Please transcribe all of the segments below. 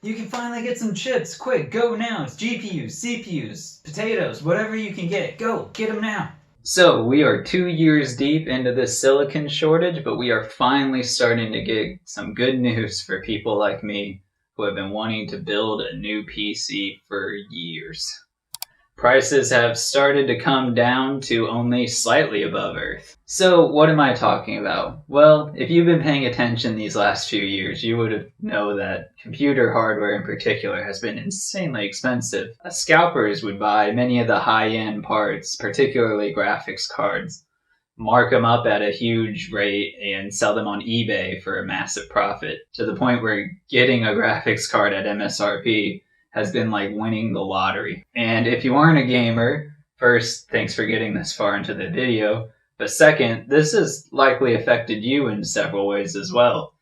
You can finally get some chips. Quick, go now. It's GPUs, CPUs, potatoes, whatever you can get. Go, get them now. So we are 2 years deep into this silicon shortage, but we are finally starting to get some good news for people like me who have been wanting to build a new PC for years. Prices have started to come down to only slightly above Earth. So what am I talking about? Well, if you've been paying attention these last few years, you would know that computer hardware in particular has been insanely expensive. Scalpers would buy many of the high-end parts, particularly graphics cards, mark them up at a huge rate and sell them on eBay for a massive profit, to the point where getting a graphics card at MSRP has been like winning the lottery. And if you aren't a gamer, first, thanks for getting this far into the video, but second, this has likely affected you in several ways as well.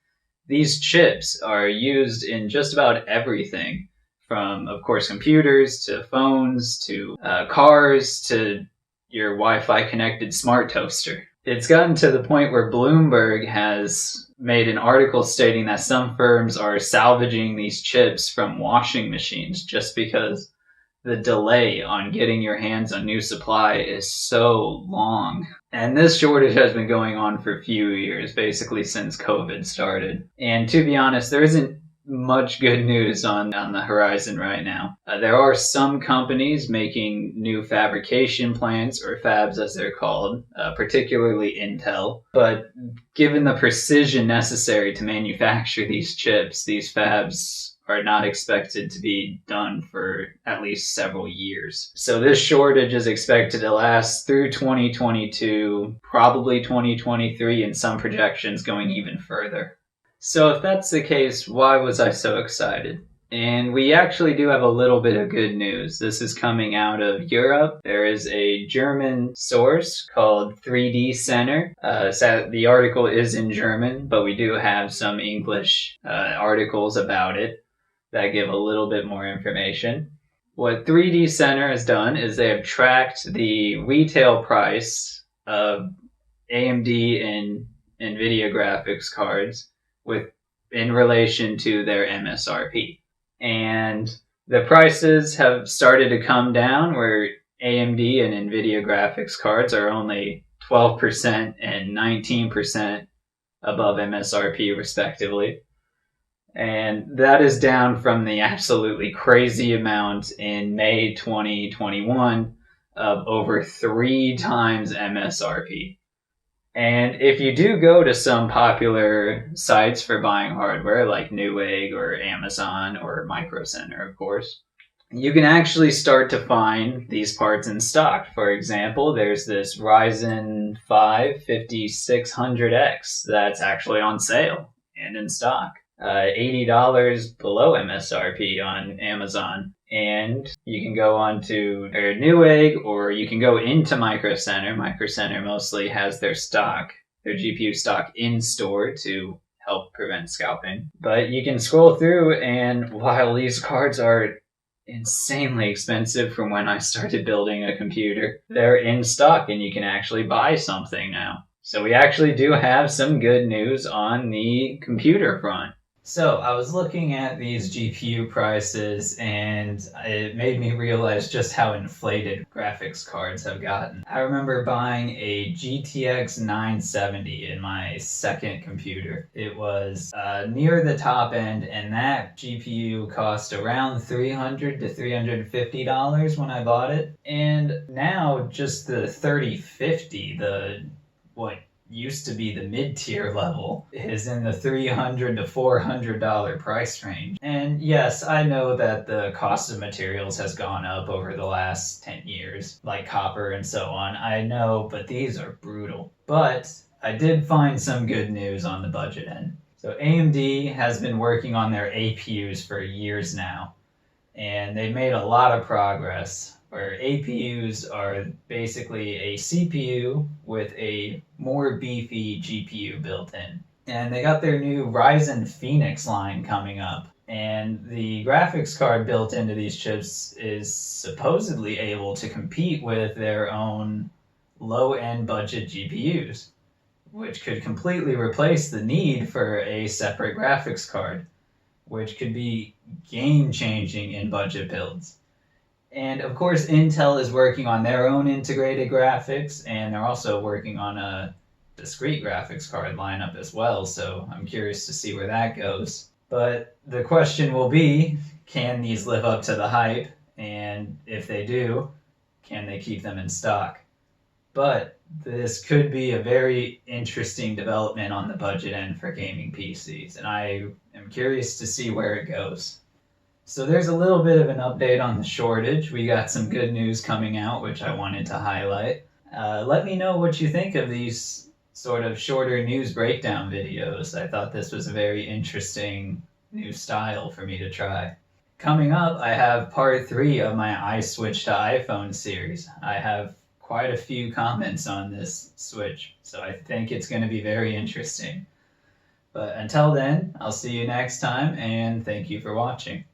These chips are used in just about everything, from, of course, computers to phones to cars to your Wi-Fi connected smart toaster. It's gotten to the point where Bloomberg has made an article stating that some firms are salvaging these chips from washing machines just because the delay on getting your hands on new supply is so long. And this shortage has been going on for a few years, basically since COVID started. And to be honest, there isn't much good news on the horizon right now. There are some companies making new fabrication plants, or fabs as they're called, particularly Intel. But given the precision necessary to manufacture these chips, these fabs are not expected to be done for at least several years. So this shortage is expected to last through 2022, probably 2023, and some projections going even further. So if that's the case, why was I so excited? And we actually do have a little bit of good news. This is coming out of Europe. There is a German source called 3D Center. So the article is in German, but we do have some English articles about it that give a little bit more information. What 3D Center has done is they have tracked the retail price of AMD and NVIDIA graphics cards in relation to their MSRP. And the prices have started to come down, where AMD and NVIDIA graphics cards are only 12% and 19% above MSRP respectively. And that is down from the absolutely crazy amount in May 2021 of over 3 times MSRP. And if you do go to some popular sites for buying hardware, like Newegg or Amazon or Micro Center, of course, you can actually start to find these parts in stock. For example, there's this Ryzen 5 5600X that's actually on sale and in stock. $80 below MSRP on Amazon. And you can go on to their Newegg, or you can go into Micro Center. Micro Center mostly has their GPU stock in store to help prevent scalping. But you can scroll through, and while these cards are insanely expensive from when I started building a computer, they're in stock and you can actually buy something now. So we actually do have some good news on the computer front. So I was looking at these GPU prices, and it made me realize just how inflated graphics cards have gotten. I remember buying a GTX 970 in my second computer. It was near the top end, and that GPU cost around $300 to $350 when I bought it. And now just the 3050, what used to be the mid-tier level, is in the $300 to $400 price range. And yes, I know that the cost of materials has gone up over the last 10 years, like copper and so on. I know, but these are brutal. But I did find some good news on the budget end. So AMD has been working on their APUs for years now, and they've made a lot of progress, where APUs are basically a CPU with a more beefy GPU built in. And they got their new Ryzen Phoenix line coming up. And the graphics card built into these chips is supposedly able to compete with their own low-end budget GPUs, which could completely replace the need for a separate graphics card, which could be game-changing in budget builds. And of course, Intel is working on their own integrated graphics, and they're also working on a discrete graphics card lineup as well, so I'm curious to see where that goes. But the question will be, can these live up to the hype? And if they do, can they keep them in stock? But this could be a very interesting development on the budget end for gaming PCs, and I am curious to see where it goes. So there's a little bit of an update on the shortage. We got some good news coming out, which I wanted to highlight. Let me know what you think of these sort of shorter news breakdown videos. I thought this was a very interesting new style for me to try. Coming up, I have part 3 of my I Switch to iPhone series. I have quite a few comments on this switch, so I think it's going to be very interesting. But until then, I'll see you next time, and thank you for watching.